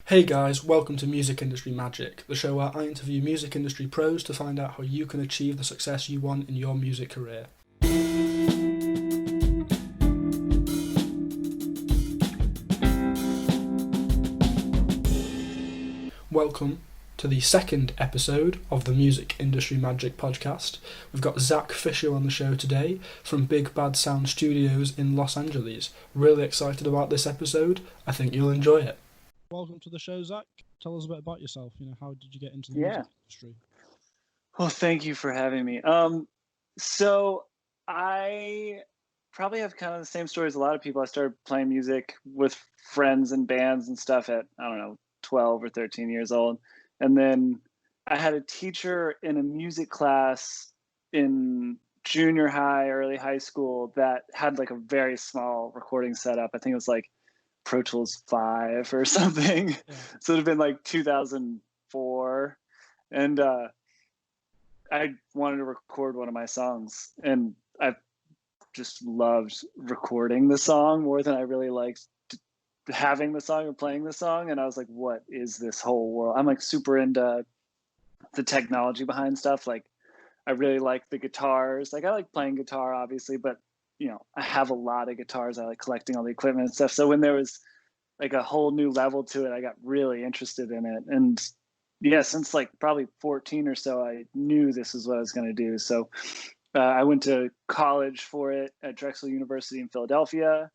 Hey guys, welcome to Music Industry Magic, the show where I interview music industry pros to find out how you can achieve the success you want in your music career. Welcome to the second episode of the Music Industry Magic podcast. We've got Zach Fisher on the show today from Big Bad Sound Studios in Los Angeles. Really excited about this episode. I think you'll enjoy it. Welcome to the show, Zach. Tell us a bit about yourself. How did you get into the music industry? Well, thank you for having me. So I probably have kind of the same story as a lot of people. I started playing music with friends and bands and stuff at, 12 or 13 years old. And then I had a teacher in a music class in junior high, early high school that had like a very small recording setup. I think it was like Pro Tools 5 or something. Yeah. So it would have been like 2004. And I wanted to record one of my songs. And I just loved recording the song more than I really liked having the song or playing the song. And I was like, what is this whole world? I'm like super into the technology behind stuff. Like I really like the guitars. Like I like playing guitar, obviously, but I have a lot of guitars. I like collecting all the equipment and stuff. So when there was like a whole new level to it, I got really interested in it. And yeah, since like probably 14 or so, I knew this is what I was going to do. So I went to college for it at Drexel University in Philadelphia,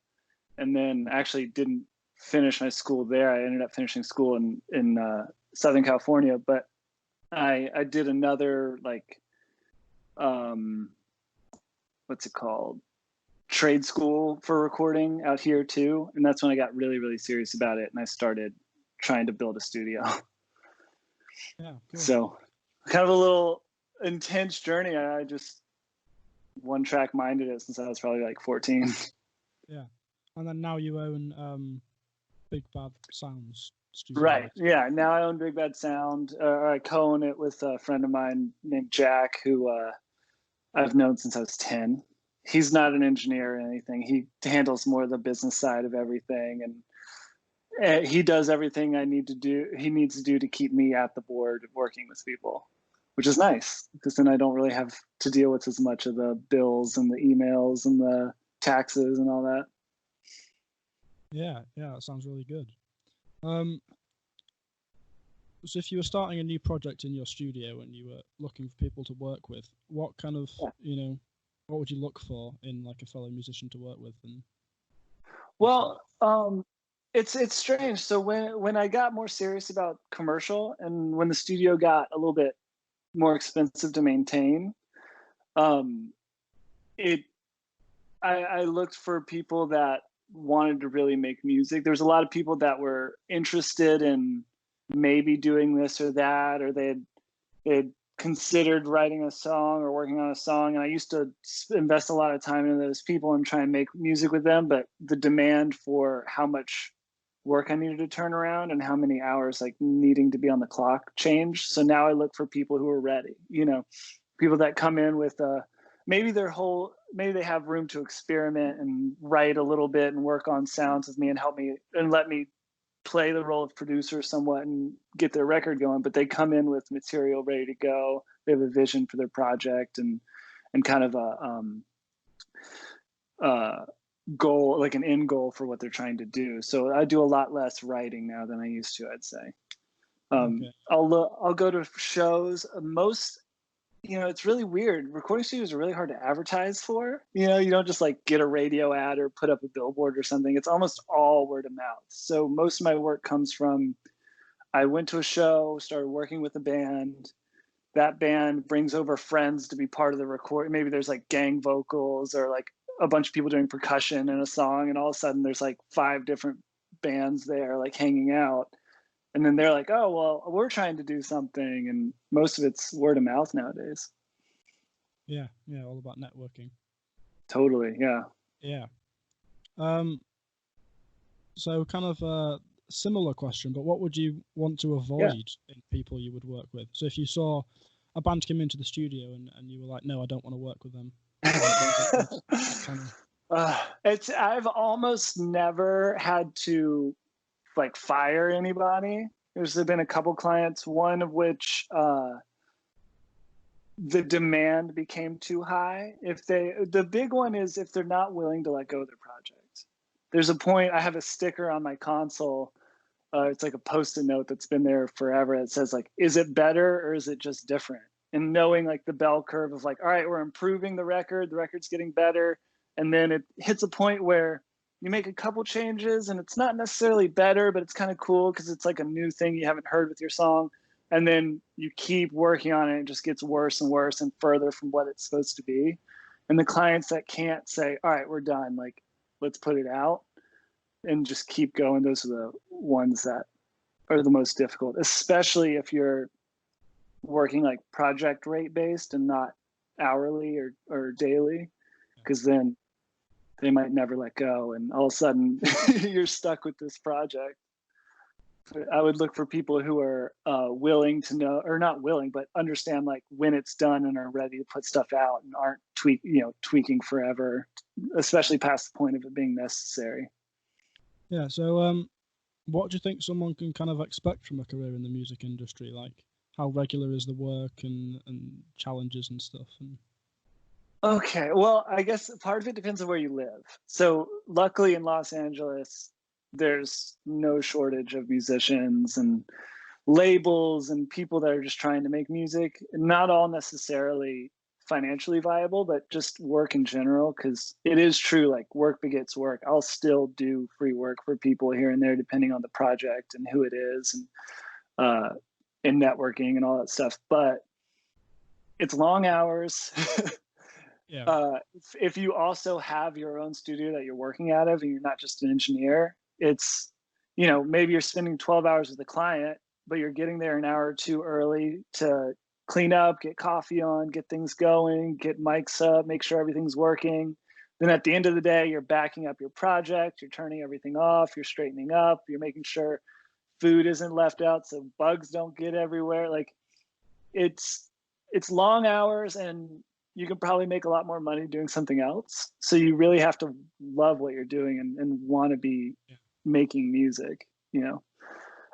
and then actually didn't finish my school there. I ended up finishing school in Southern California, but I did another like what's it called? Trade school for recording out here too. And that's when I got really, really serious about it. And I started trying to build a studio. Yeah, cool. So kind of a little intense journey. I just one track minded it since I was probably like 14. Yeah. And then now you own Big Bad Sounds Studio. Right. Yeah. Now I own Big Bad Sound. I co-own it with a friend of mine named Jack, who I've known since I was 10. He's not an engineer or anything. He handles more of the business side of everything. And he does everything he needs to do to keep me at the board working with people, which is nice because then I don't really have to deal with as much of the bills and the emails and the taxes and all that. Yeah, that sounds really good. So if you were starting a new project in your studio and you were looking for people to work with, what kind of, what would you look for in like a fellow musician to work with? Well, it's strange. So when I got more serious about commercial and when the studio got a little bit more expensive to maintain, I looked for people that wanted to really make music. There's a lot of people that were interested in maybe doing this or that, or they'd considered writing a song or working on a song. And I used to invest a lot of time into those people and try and make music with them. But the demand for how much work I needed to turn around and how many hours like needing to be on the clock changed. So now I look for people who are ready, people that come in with maybe they have room to experiment and write a little bit and work on sounds with me and help me and let me play the role of producer somewhat and get their record going, but they come in with material ready to go. They have a vision for their project and kind of a goal, like an end goal for what they're trying to do. So I do a lot less writing now than I used to, I'd say. Okay. I'll go to shows. It's really weird. Recording studios are really hard to advertise for. You don't just like get a radio ad or put up a billboard or something. It's almost all word of mouth. So most of my work comes from, I went to a show, started working with a band. That band brings over friends to be part of the record. Maybe there's like gang vocals or like a bunch of people doing percussion in a song. And all of a sudden there's like 5 different bands there like hanging out. And then they're like, oh, well, we're trying to do something. And most of it's word of mouth nowadays. Yeah, all about networking. Totally, yeah. Yeah. So kind of a similar question, but what would you want to avoid in people you would work with? So if you saw a band come into the studio and you were like, no, I don't want to work with them. I've almost never had to like fire anybody. There's been a couple clients, one of which the demand became too high. The big one is if they're not willing to let go of their project. There's a point, I have a sticker on my console. It's like a Post-it note that's been there forever that says like, is it better or is it just different? And knowing like the bell curve of like, all right, we're improving the record's getting better. And then it hits a point where you make a couple changes and it's not necessarily better, but it's kind of cool because it's like a new thing you haven't heard with your song. And then you keep working on it, and it just gets worse and worse and further from what it's supposed to be. And the clients that can't say, all right, we're done, like, let's put it out and just keep going, those are the ones that are the most difficult, especially if you're working like project rate based and not hourly or daily, because then they might never let go. And all of a sudden you're stuck with this project. I would look for people who are willing to know, or not willing, but understand like when it's done and are ready to put stuff out and aren't tweaking forever, especially past the point of it being necessary. Yeah. So, what do you think someone can kind of expect from a career in the music industry? Like, how regular is the work and challenges and stuff? Okay, well, I guess part of it depends on where you live. So, luckily in Los Angeles, there's no shortage of musicians and labels and people that are just trying to make music. Not all necessarily financially viable, but just work in general, because it is true, like work begets work. I'll still do free work for people here and there depending on the project and who it is, and networking and all that stuff. But it's long hours. Yeah. If you also have your own studio that you're working out of and you're not just an engineer, it's, maybe you're spending 12 hours with the client, but you're getting there an hour or two early to clean up, get coffee on, get things going, get mics up, make sure everything's working. Then at the end of the day, you're backing up your project, you're turning everything off, you're straightening up, you're making sure food isn't left out so bugs don't get everywhere. Like it's long hours, and you can probably make a lot more money doing something else. So you really have to love what you're doing and want to be making music,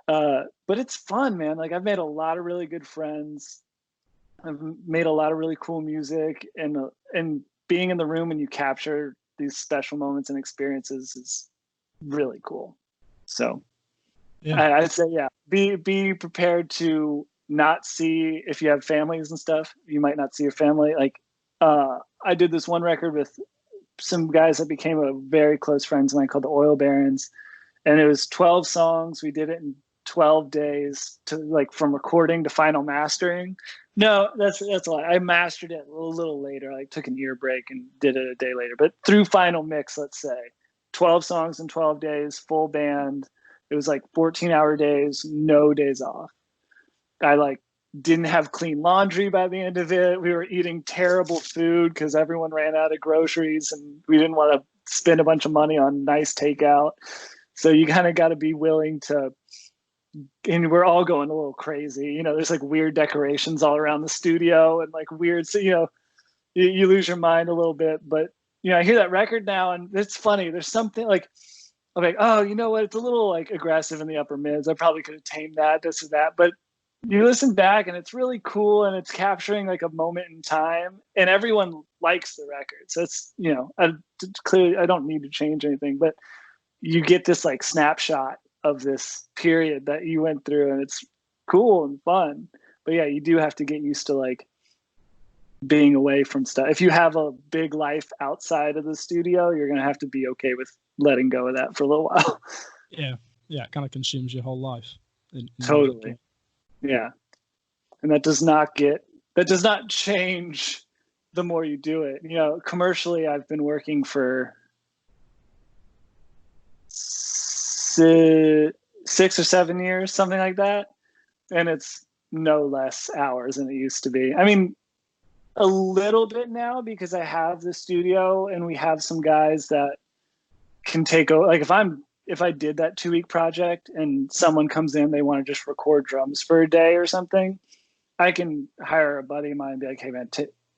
but it's fun, man. Like I've made a lot of really good friends. I've made a lot of really cool music, and being in the room and you capture these special moments and experiences is really cool. So I'd say, be prepared to not see, if you have families and stuff, you might not see your family. Like, I did this one record with some guys that became a very close friends of mine called the Oil Barons. And it was 12 songs. We did it in 12 days from recording to final mastering. No, that's a lie. I mastered it a little later. I took an ear break and did it a day later. But through final mix, let's say 12 songs in 12 days, full band. It was like 14-hour days, no days off. I didn't have clean laundry by the end of it. We were eating terrible food because everyone ran out of groceries and we didn't want to spend a bunch of money on nice takeout. So you kind of got to be willing to, and we're all going a little crazy. There's like weird decorations all around the studio and like weird, so, you lose your mind a little bit. But, I hear that record now and it's funny. There's something like, I'm like, oh, you know what? It's a little like aggressive in the upper mids. I probably could have tamed that, this or that. But you listen back and it's really cool and it's capturing like a moment in time and everyone likes the record. So it's, clearly I don't need to change anything, but you get this like snapshot of this period that you went through and it's cool and fun. But yeah, you do have to get used to like being away from stuff. If you have a big life outside of the studio, you're going to have to be okay with letting go of that for a little while. Yeah. It kind of consumes your whole life. Totally. Yeah. And that does not change the more you do it. Commercially, I've been working for 6 or 7 years, something like that. And it's no less hours than it used to be. I mean, a little bit now because I have the studio and we have some guys that can take over. Like if I did that 2-week project and someone comes in, they want to just record drums for a day or something, I can hire a buddy of mine and be like, hey man,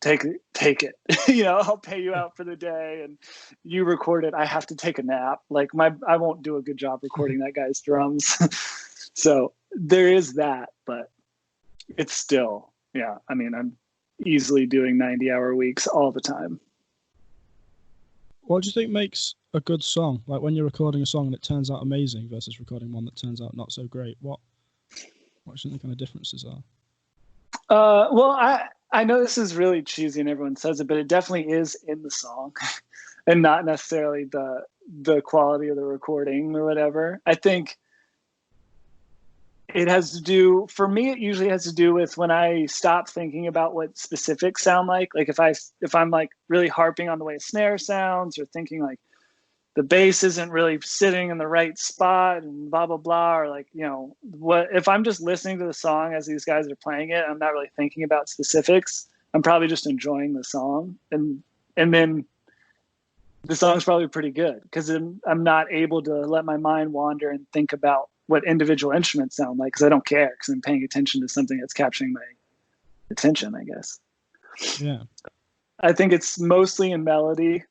take it. You know, I'll pay you out for the day and you record it. I have to take a nap. Like I won't do a good job recording that guy's drums. So there is that, but it's still, yeah. I mean, I'm easily doing 90-hour weeks all the time. What do you think makes a good song? Like when you're recording a song and it turns out amazing versus recording one that turns out not so great. What do you think the kind of differences are? Well, I know this is really cheesy and everyone says it, but it definitely is in the song and not necessarily the quality of the recording or whatever. I think it has to do, for me, it usually has to do with when I stop thinking about what specifics sound like. Like if I'm like really harping on the way a snare sounds, or thinking like the bass isn't really sitting in the right spot and blah, blah, blah. Or like, you know, what if I'm just listening to the song as these guys are playing it, I'm not really thinking about specifics. I'm probably just enjoying the song. And then the song's probably pretty good because I'm not able to let my mind wander and think about what individual instruments sound like, because I don't care, because I'm paying attention to something that's capturing my attention, I guess. Yeah. I think it's mostly in melody.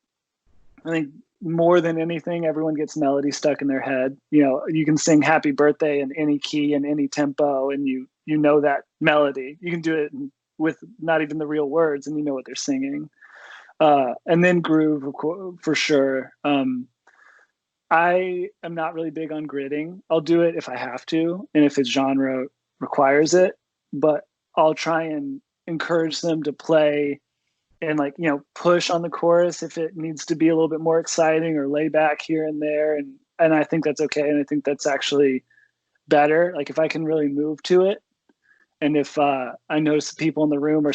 I think more than anything, everyone gets melody stuck in their head. You know, you can sing Happy Birthday in any key and any tempo, and you know that melody. You can do it with not even the real words, and you know what they're singing. And then groove, for sure. I am not really big on gridding. I'll do it if I have to, and if its genre requires it, but I'll try and encourage them to play and, like, you know, push on the chorus if it needs to be a little bit more exciting, or lay back here and there. And I think that's okay. And I think that's actually better. Like if I can really move to it. And if I notice the people in the room are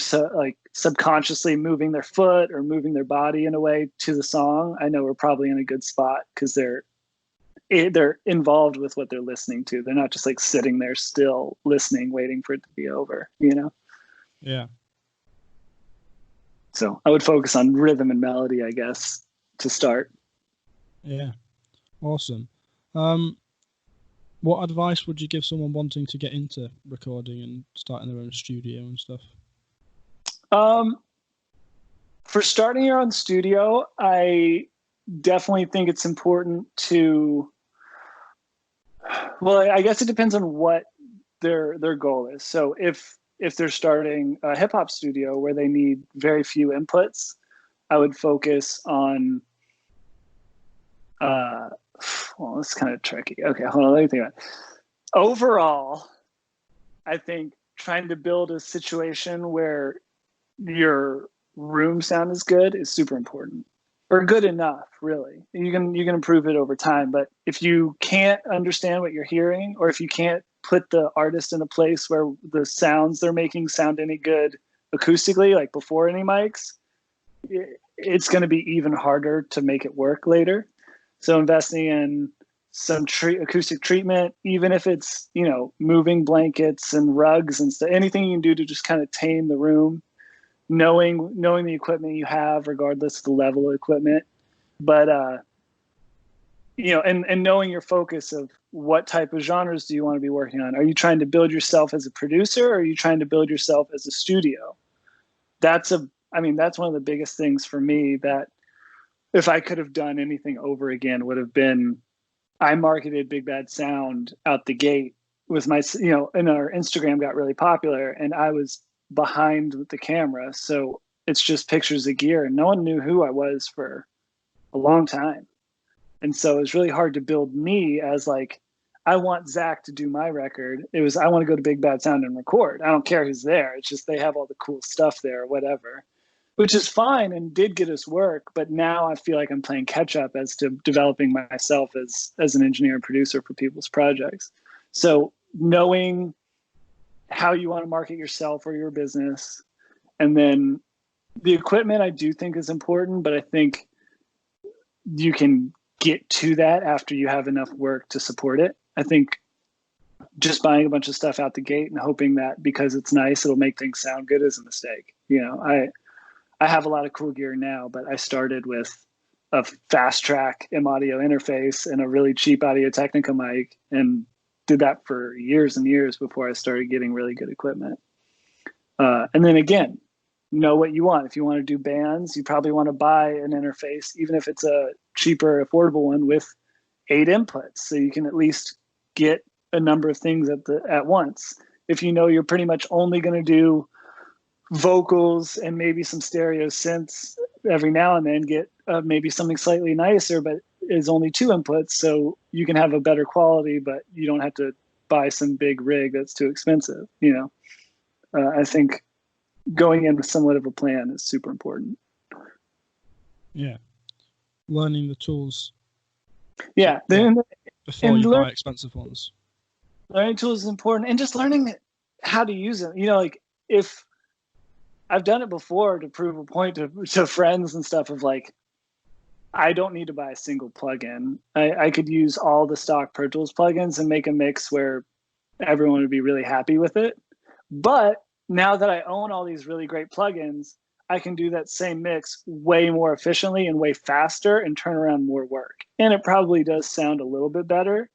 subconsciously moving their foot or moving their body in a way to the song, I know we're probably in a good spot, because they're involved with what they're listening to. They're not just like sitting there still listening, waiting for it to be over, you know? Yeah. So I would focus on rhythm and melody, I guess, to start. Yeah. Awesome. What advice would you give someone wanting to get into recording and starting their own studio and stuff? For starting your own studio, I definitely think it's important to, well, I guess it depends on what their goal is. So if they're starting a hip hop studio where they need very few inputs, I would focus on, well, it's kind of tricky. Okay, hold on, let me think about it. Overall, I think trying to build a situation where your room sound is good is super important, or good enough, really. You can improve it over time, but if you can't understand what you're hearing, or if you can't put the artist in a place where the sounds they're making sound any good acoustically, like before any mics, it's going to be even harder to make it work later. So investing in some acoustic treatment, even if it's, you know, moving blankets and rugs and stuff, anything you can do to just kind of tame the room, knowing the equipment you have, regardless of the level of equipment. But, you know, and knowing your focus of what type of genres do you want to be working on? Are you trying to build yourself as a producer, or are you trying to build yourself as a studio? That's one of the biggest things for me, that if I could have done anything over again, would have been, I marketed Big Bad Sound out the gate with my, you know, and our Instagram got really popular, and I was behind the camera. So it's just pictures of gear, and no one knew who I was for a long time. And so it was really hard to build me as like, I want Zach to do my record. It was, I want to go to Big Bad Sound and record. I don't care who's there. It's just they have all the cool stuff there or whatever, which is fine and did get us work. But now I feel like I'm playing catch up as to developing myself as an engineer and producer for people's projects. So knowing how you want to market yourself or your business, and then the equipment I do think is important, but I think you can get to that after you have enough work to support it. I think just buying a bunch of stuff out the gate and hoping that because it's nice, it'll make things sound good is a mistake. You know, I have a lot of cool gear now, but I started with a Fast Track M-Audio interface and a really cheap Audio-Technica mic, and did that for years and years before I started getting really good equipment. And then again, know what you want. If you want to do bands, you probably want to buy an interface, even if it's a cheaper, affordable one with 8 inputs, so you can at least get a number of things at once. If you know you're pretty much only going to do vocals and maybe some stereo synths every now and then, get maybe something slightly nicer, but is only 2 inputs, so you can have a better quality, but you don't have to buy some big rig that's too expensive. I think going in with somewhat of a plan is super important. Yeah, learning the tools. Yeah, before you buy expensive ones. Learning tools is important, and just learning how to use them. Like, if I've done it before to prove a point to friends and stuff of like, I don't need to buy a single plugin. I could use all the stock Pro Tools plugins and make a mix where everyone would be really happy with it. But now that I own all these really great plugins, I can do that same mix way more efficiently and way faster and turn around more work. And it probably does sound a little bit better.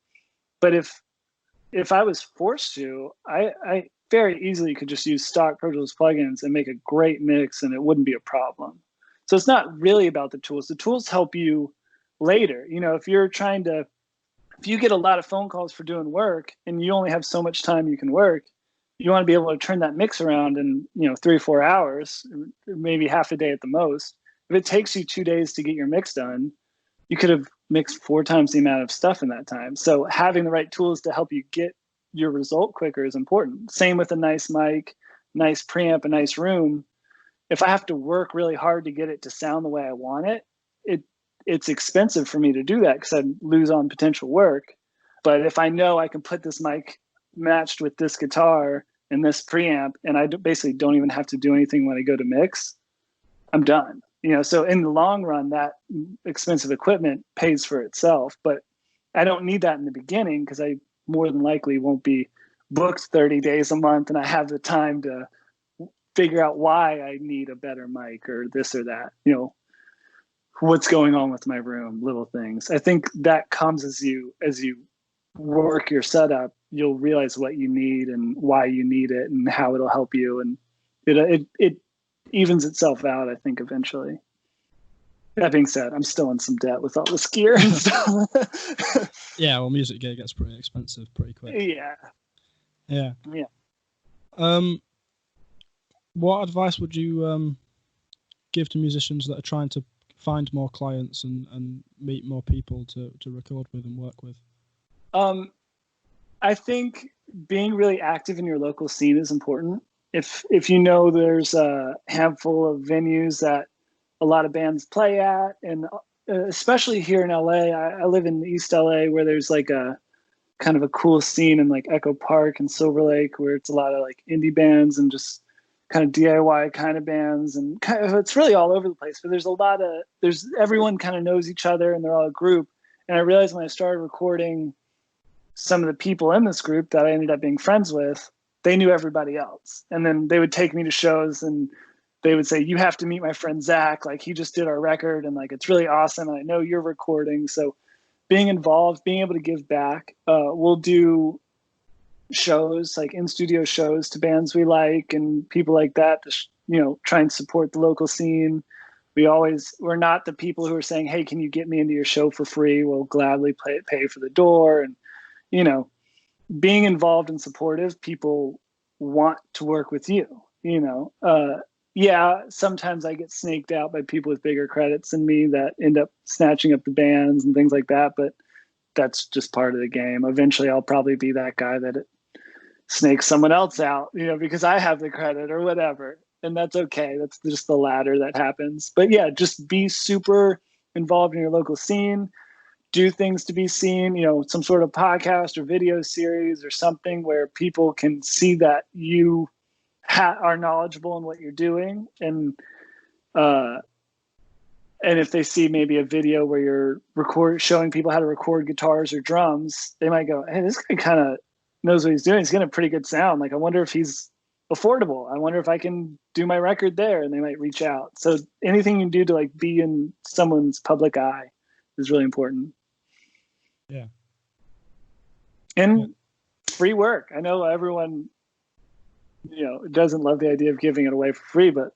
But if I was forced to, I very easily could just use stock Pro Tools plugins and make a great mix, and it wouldn't be a problem. So it's not really about the tools. The tools help you later. If you get a lot of phone calls for doing work and you only have so much time you can work, you want to be able to turn that mix around in 3 or 4 hours, maybe half a day at the most. If it takes you 2 days to get your mix done, you could have mixed 4 times the amount of stuff in that time. So having the right tools to help you get your result quicker is important. Same with a nice mic, nice preamp, a nice room. If I have to work really hard to get it to sound the way I want it, it's expensive for me to do that because I lose on potential work. But if I know I can put this mic matched with this guitar and this preamp, and I basically don't even have to do anything when I go to mix, I'm done. So in the long run, that expensive equipment pays for itself. But I don't need that in the beginning because I more than likely won't be booked 30 days a month, and I have the time to figure out why I need a better mic or this or that. What's going on with my room, little things. I think that comes as you work your setup, you'll realize what you need and why you need it and how it'll help you, and it evens itself out, I think, eventually. That being said, I'm still in some debt with all this gear and stuff. Yeah, well, music gear gets pretty expensive pretty quick. Yeah. What advice would you give to musicians that are trying to find more clients and meet more people to record with and work with? I think being really active in your local scene is important. If there's a handful of venues that a lot of bands play at, and especially here in LA, I live in East LA, where there's like a kind of a cool scene in like Echo Park and Silver Lake, where it's a lot of like indie bands and just kind of DIY kind of bands, and it's really all over the place. But there's everyone kind of knows each other and they're all a group. And I realized when I started recording some of the people in this group that I ended up being friends with, they knew everybody else. And then they would take me to shows and they would say, you have to meet my friend Zach. Like, he just did our record and like, it's really awesome. And I know you're recording. So being involved, being able to give back. We'll do shows, like in-studio shows to bands we like and people like that to, try and support the local scene. We're not the people who are saying, hey, can you get me into your show for free? We'll gladly pay for the door. And, being involved and supportive, people want to work with you, yeah, sometimes I get snaked out by people with bigger credits than me that end up snatching up the bands and things like that. But that's just part of the game. Eventually I'll probably be that guy that snakes someone else out, because I have the credit or whatever. And that's okay. That's just the ladder that happens. But yeah, just be super involved in your local scene. Do things to be seen, some sort of podcast or video series or something where people can see that you are knowledgeable in what you're doing. And if they see maybe a video where you're showing people how to record guitars or drums, they might go, hey, this guy kind of knows what he's doing. He's getting a pretty good sound. Like, I wonder if he's affordable. I wonder if I can do my record there, and they might reach out. So anything you can do to like be in someone's public eye is really important. Yeah. And free work. I know everyone, doesn't love the idea of giving it away for free, but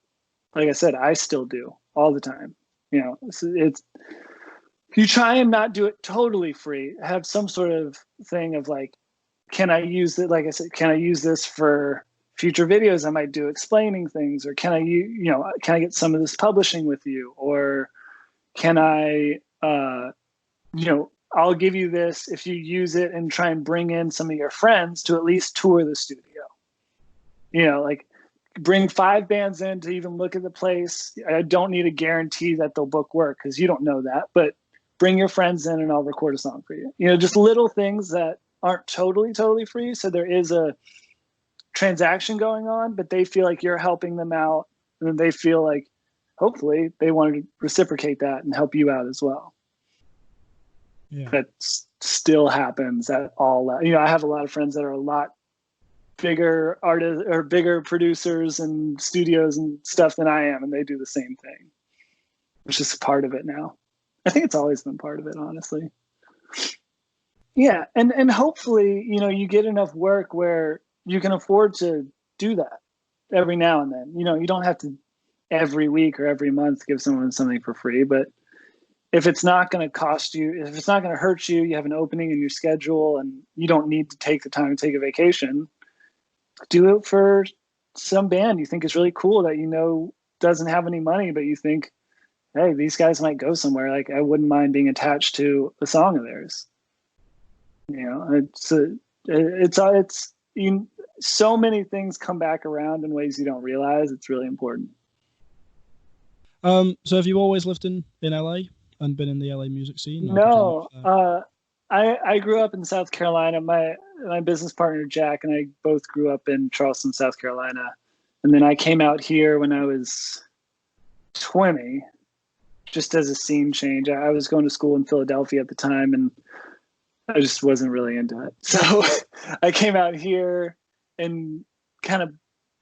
like I said, I still do all the time. You know, it's you try and not do it totally free. Have some sort of thing of like, can I use it? Like I said, can I use this for future videos I might do explaining things, or can I, can I get some of this publishing with you, or can I, I'll give you this if you use it and try and bring in some of your friends to at least tour the studio. You know, like bring 5 bands in to even look at the place. I don't need a guarantee that they'll book work because you don't know that, but bring your friends in and I'll record a song for you. You know, just little things that aren't totally free. So there is a transaction going on, but they feel like you're helping them out, and then they feel like hopefully they want to reciprocate that and help you out as well. Yeah. That still happens at all. I have a lot of friends that are a lot bigger artists or bigger producers and studios and stuff than I am, and they do the same thing, which is part of it now. I think it's always been part of it, honestly. Yeah, and hopefully, you get enough work where you can afford to do that every now and then. You don't have to every week or every month give someone something for free, but if it's not going to cost you, if it's not going to hurt you, you have an opening in your schedule and you don't need to take the time to take a vacation, do it for some band you think is really cool that doesn't have any money, but you think, hey, these guys might go somewhere. Like, I wouldn't mind being attached to a song of theirs. It's so many things come back around in ways you don't realize. It's really important. So have you always lived in LA and been in the LA music scene? No, I grew up in South Carolina. My business partner, Jack, and I both grew up in Charleston, South Carolina. And then I came out here when I was 20, just as a scene change. I was going to school in Philadelphia at the time, and I just wasn't really into it. So I came out here and kind of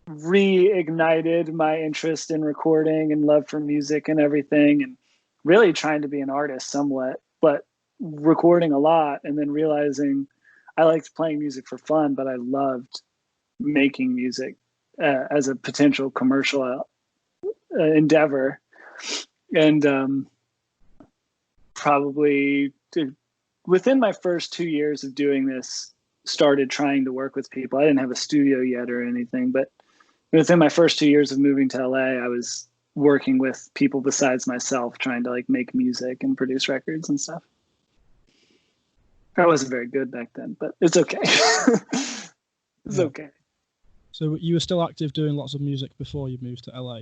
reignited my interest in recording and love for music and everything, and really trying to be an artist somewhat, but recording a lot, and then realizing I liked playing music for fun, but I loved making music as a potential commercial endeavor. And probably within my first 2 years of doing this, started trying to work with people. I didn't have a studio yet or anything, but within my first 2 years of moving to LA, I was working with people besides myself, trying to like make music and produce records and stuff. I wasn't very good back then, but it's okay. It's okay. So you were still active doing lots of music before you moved to LA?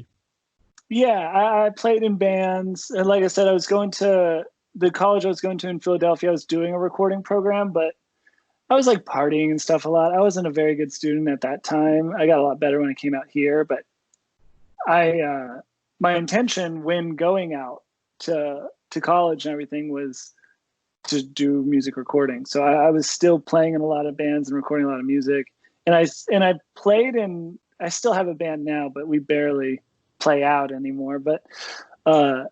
Yeah, I played in bands. And like I said, I was going to the college I was going to in Philadelphia. I was doing a recording program, but I was like partying and stuff a lot. I wasn't a very good student at that time. I got a lot better when I came out here, but my intention when going out to college and everything was to do music recording. So I was still playing in a lot of bands and recording a lot of music. And I played in, I still have a band now, but we barely play out anymore. But I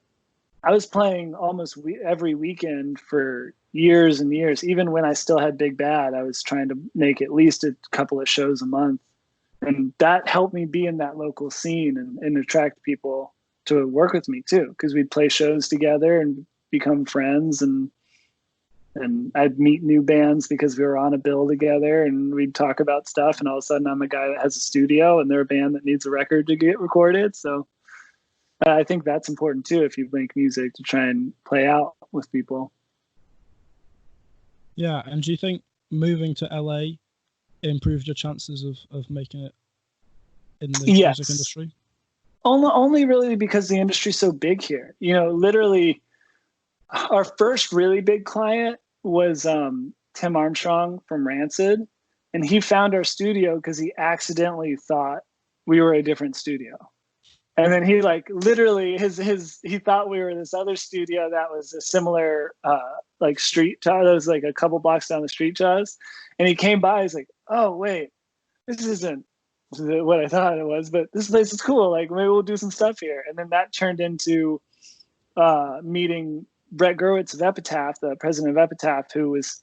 was playing almost every weekend for years and years. Even when I still had Big Bad, I was trying to make at least a couple of shows a month. And that helped me be in that local scene and attract people to work with me too, because we'd play shows together and become friends, and I'd meet new bands because we were on a bill together, and we'd talk about stuff, and all of a sudden I'm a guy that has a studio and they're a band that needs a record to get recorded. So I think that's important too, if you make music, to try and play out with people. Yeah, and do you think moving to LA improved your chances of making it in the music industry? Only really because the industry's so big here. Literally our first really big client was Tim Armstrong from Rancid, and he found our studio because he accidentally thought we were a different studio. And then he literally he thought we were this other studio that was a similar street to us. That was like a couple blocks down the street to us. And he came by, he's like, oh wait, this isn't what I thought it was, but this place is cool. Like, maybe we'll do some stuff here. And then that turned into meeting Brett Gurwitz of Epitaph, the president of Epitaph, who was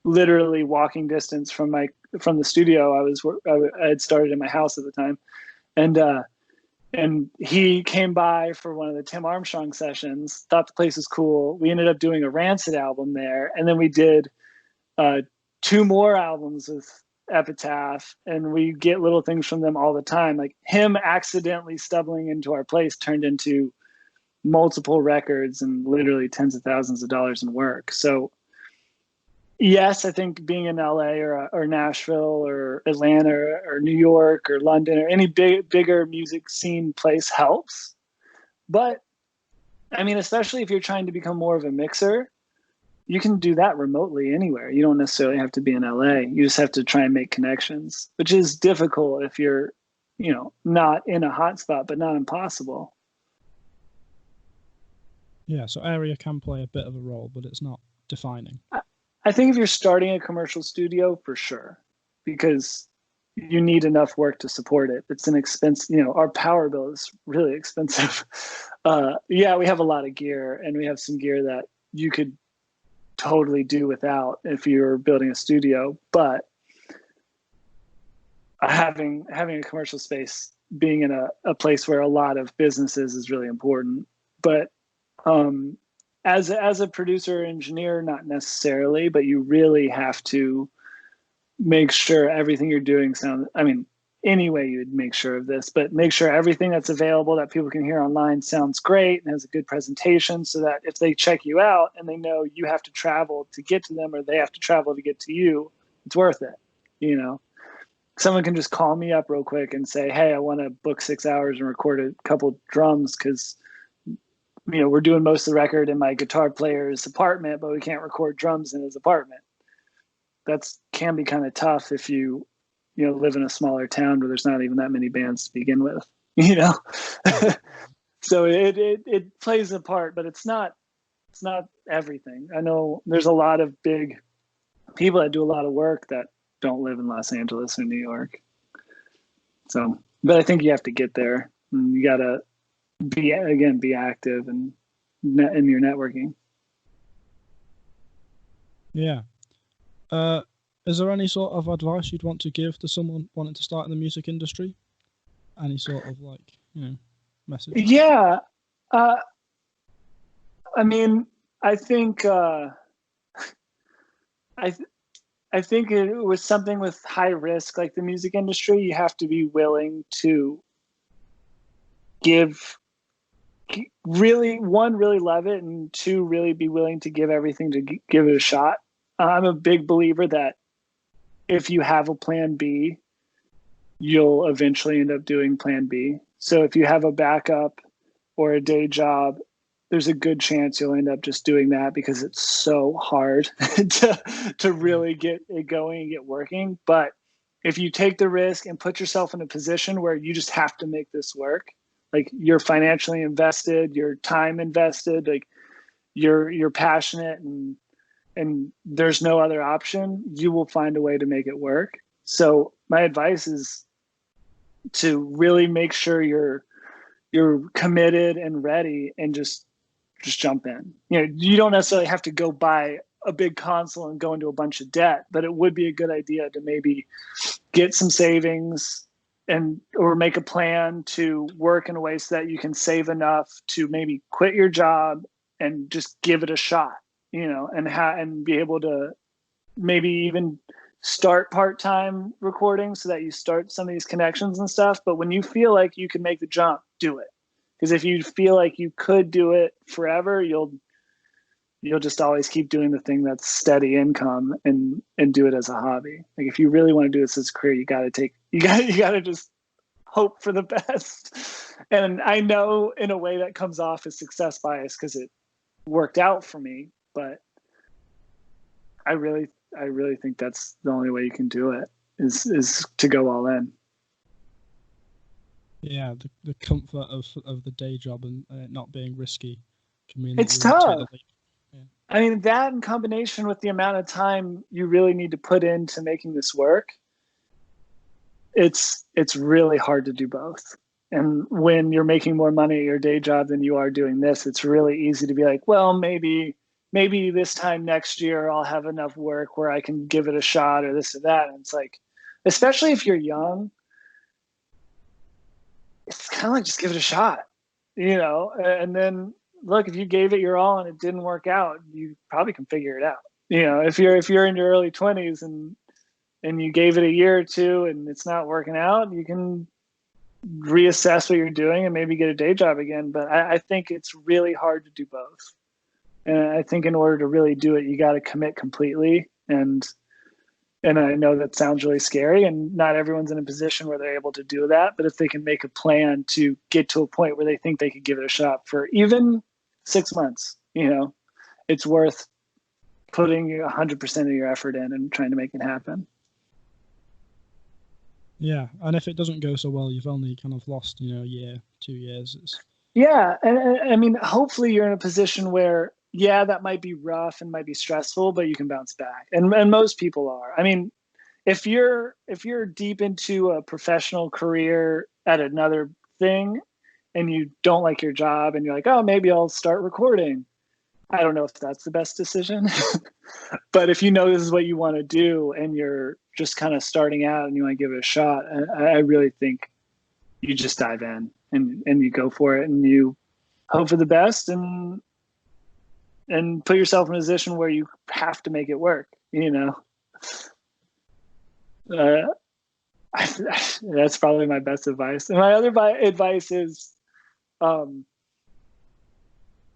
literally walking distance from the studio I had started in my house at the time. And And he came by for one of the Tim Armstrong sessions, thought the place was cool. We ended up doing a Rancid album there. And then we did 2 more albums with Epitaph, and we get little things from them all the time. Like him accidentally stumbling into our place turned into multiple records and literally tens of thousands of dollars in work. So yes, I think being in LA or Nashville or Atlanta or New York or London or any bigger music scene place helps. But I mean, especially if you're trying to become more of a mixer, you can do that remotely anywhere. You don't necessarily have to be in LA. You just have to try and make connections, which is difficult if you're, not in a hot spot, but not impossible. Yeah, so area can play a bit of a role, but it's not defining. I think if you're starting a commercial studio, for sure, because you need enough work to support it. It's an expense, our power bill is really expensive. Yeah, we have a lot of gear, and we have some gear that you could totally do without if you're building a studio. But having a commercial space, being in a place where a lot of businesses is really important. But as a producer or engineer, not necessarily, but you really have to make sure everything you're doing sounds, any way you'd make sure of this, but make sure everything that's available that people can hear online sounds great and has a good presentation, so that if they check you out and they know you have to travel to get to them or they have to travel to get to you, it's worth it. Someone can just call me up real quick and say, hey, I want to book 6 hours and record a couple drums because we're doing most of the record in my guitar player's apartment, but we can't record drums in his apartment. That's can be kind of tough if you live in a smaller town where there's not even that many bands to begin with, So it plays a part, but it's not everything. I know there's a lot of big people that do a lot of work that don't live in Los Angeles or New York. So, but I think you have to get there, and you got to be active and in your networking. Yeah. Is there any sort of advice you'd want to give to someone wanting to start in the music industry? Any sort of message? Yeah. I think I think it was something with high risk, like the music industry. You have to be willing to really love it, and 2, really be willing to give everything to give it a shot. I'm a big believer that if you have a plan B, you'll eventually end up doing plan B. So if you have a backup or a day job, there's a good chance you'll end up just doing that, because it's so hard to really get it going and get working. But if you take the risk and put yourself in a position where you just have to make this work, like you're financially invested, your time invested, like you're passionate, and there's no other option, you will find a way to make it work. So my advice is to really make sure you're committed and ready, and just jump in. You don't necessarily have to go buy a big console and go into a bunch of debt, but it would be a good idea to maybe get some savings or make a plan to work in a way so that you can save enough to maybe quit your job and just give it a shot, and be able to maybe even start part-time recording so that you start some of these connections and stuff. But when you feel like you can make the jump, do it. Because if you feel like you could do it forever, you'll just always keep doing the thing that's steady income and do it as a hobby. Like if you really want to do this as a career, you got to just hope for the best. And I know in a way that comes off as success bias because it worked out for me, but I really think that's the only way you can do it is to go all in. Yeah, the comfort of the day job and not being risky can mean it's tough. Yeah. That in combination with the amount of time you really need to put into making this work, it's really hard to do both. And when you're making more money at your day job than you are doing this, it's really easy to be like, well, maybe this time next year I'll have enough work where I can give it a shot or this or that. And it's like, especially if you're young, it's kind of like, just give it a shot, and then look, if you gave it your all and it didn't work out, you probably can figure it out. If you're in your early 20s and you gave it a year or two and it's not working out, you can reassess what you're doing and maybe get a day job again. But I think it's really hard to do both. And I think in order to really do it, you got to commit completely. And I know that sounds really scary, and not everyone's in a position where they're able to do that. But if they can make a plan to get to a point where they think they could give it a shot for even 6 months, it's worth putting 100% of your effort in and trying to make it happen. Yeah, and if it doesn't go so well, you've only kind of lost, a year, 2 years. Yeah, and I mean, hopefully you're in a position where, yeah, that might be rough and might be stressful, but you can bounce back, and most people are. I mean, if you're deep into a professional career at another thing, and you don't like your job, and you're like, oh, maybe I'll start recording. I don't know if that's the best decision, but if you know this is what you want to do and you're just kind of starting out and you want to give it a shot, I really think you just dive in and you go for it and you hope for the best and put yourself in a position where you have to make it work. That's probably my best advice. And my other advice is,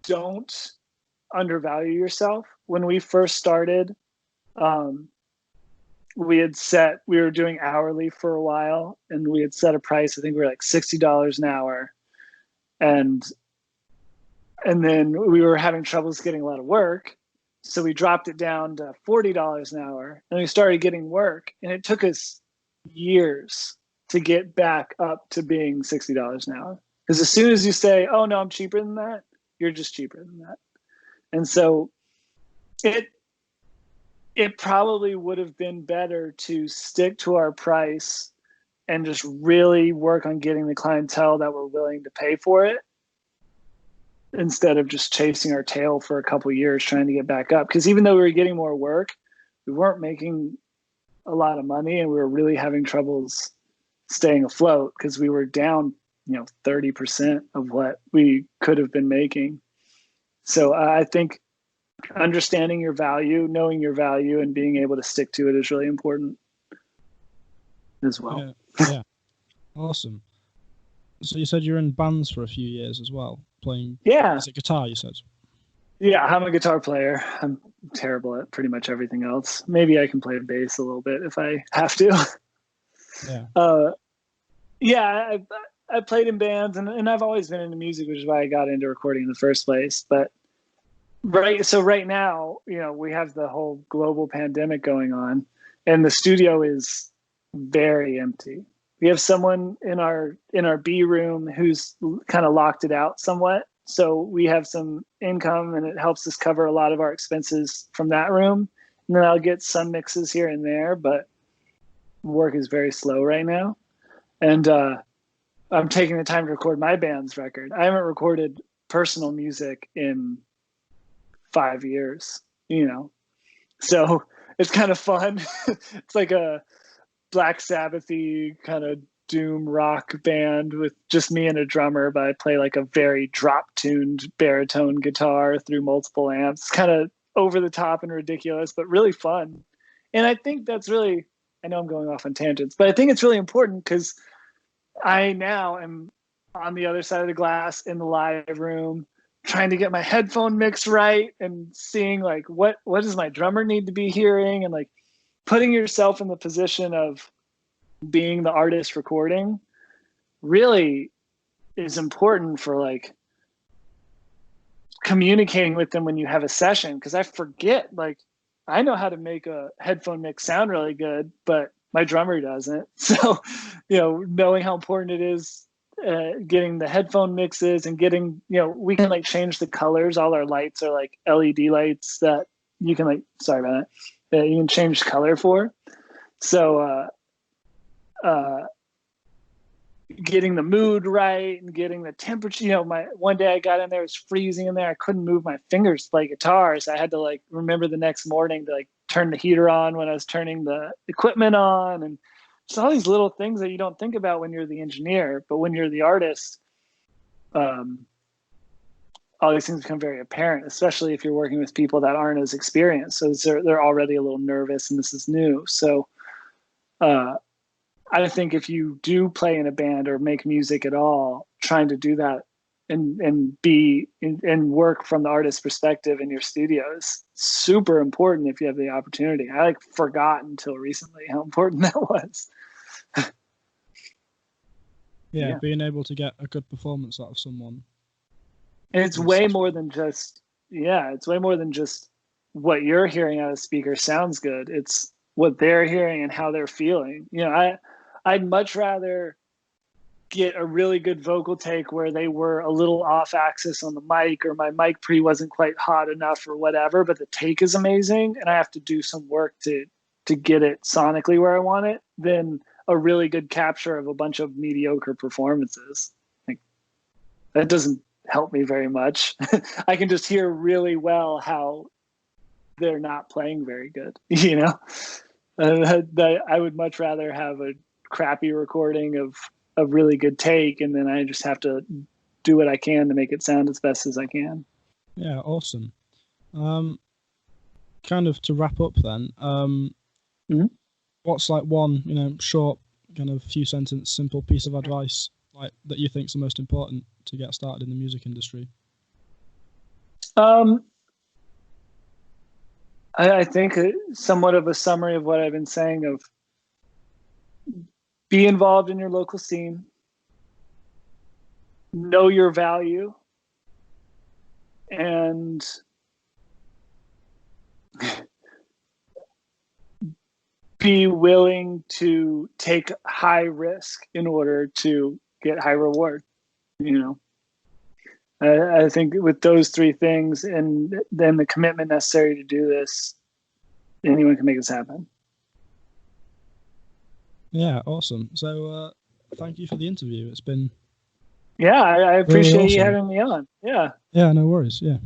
don't undervalue yourself. When we first started, we were doing hourly for a while, and we had set a price. I think we were like $60 an hour. And then we were having troubles getting a lot of work. So we dropped it down to $40 an hour, and we started getting work, and it took us years to get back up to being $60 an hour. Because as soon as you say, oh no, I'm cheaper than that, you're just cheaper than that. And so it probably would have been better to stick to our price and just really work on getting the clientele that were willing to pay for it, instead of just chasing our tail for a couple of years trying to get back up. Because even though we were getting more work, we weren't making a lot of money, and we were really having troubles staying afloat because we were down 30% of what we could have been making. So I think understanding your value, knowing your value, and being able to stick to it is really important as well. Yeah. Awesome. So you said you're in bands for a few years as well, playing. Yeah. Is it guitar, you said? Yeah, I'm a guitar player. I'm terrible at pretty much everything else. Maybe I can play bass a little bit if I have to. Yeah. I played in bands, and I've always been into music, which is why I got into recording in the first place. But right now, we have the whole global pandemic going on, and the studio is very empty. We have someone in our B room who's kind of locked it out somewhat. So we have some income, and it helps us cover a lot of our expenses from that room. And then I'll get some mixes here and there, but work is very slow right now. And I'm taking the time to record my band's record. I haven't recorded personal music in 5 years, so it's kind of fun. It's like a Black Sabbath-y kind of doom rock band with just me and a drummer, but I play like a very drop-tuned baritone guitar through multiple amps. It's kind of over the top and ridiculous, but really fun. And I think that's really, I know I'm going off on tangents, but I think it's really important because I now am on the other side of the glass in the live room, trying to get my headphone mix right and seeing like what does my drummer need to be hearing, and like putting yourself in the position of being the artist recording really is important for like communicating with them when you have a session. Because I forget, like, I know how to make a headphone mix sound really good, but my drummer doesn't. So, knowing how important it is, getting the headphone mixes and getting, we can like change the colors. All our lights are like LED lights that you can like, sorry about that, you can change color for. So, getting the mood right and getting the temperature, one day I got in there, it was freezing in there. I couldn't move my fingers to play guitar. So I had to like remember the next morning to like turn the heater on when I was turning the equipment on. And it's all these little things that you don't think about when you're the engineer, but when you're the artist, all these things become very apparent, especially if you're working with people that aren't as experienced. So they're already a little nervous and this is new. So I think if you do play in a band or make music at all, trying to do that and work from the artist's perspective in your studio is super important if you have the opportunity. I forgot until recently how important that was. Yeah, being able to get a good performance out of someone. And it's way more than just what you're hearing out of the speaker sounds good. It's what they're hearing and how they're feeling. I'd much rather get a really good vocal take where they were a little off axis on the mic, or my mic pre wasn't quite hot enough or whatever, but the take is amazing and I have to do some work to get it sonically where I want it, than a really good capture of a bunch of mediocre performances. Like, that doesn't help me very much. I can just hear really well how they're not playing very good, I would much rather have a crappy recording of a really good take, and then I just have to do what I can to make it sound as best as I can. Yeah, awesome. Kind of to wrap up then, what's like one, short, kind of few sentence, simple piece of advice like that you think is the most important to get started in the music industry? I think somewhat of a summary of what I've been saying of be involved in your local scene, know your value, and be willing to take high risk in order to get high reward. I think with those three things and then the commitment necessary to do this, anyone can make this happen. Yeah, awesome. So thank you for the interview. It's been I appreciate really awesome. you having me on. Yeah, no worries. Yeah.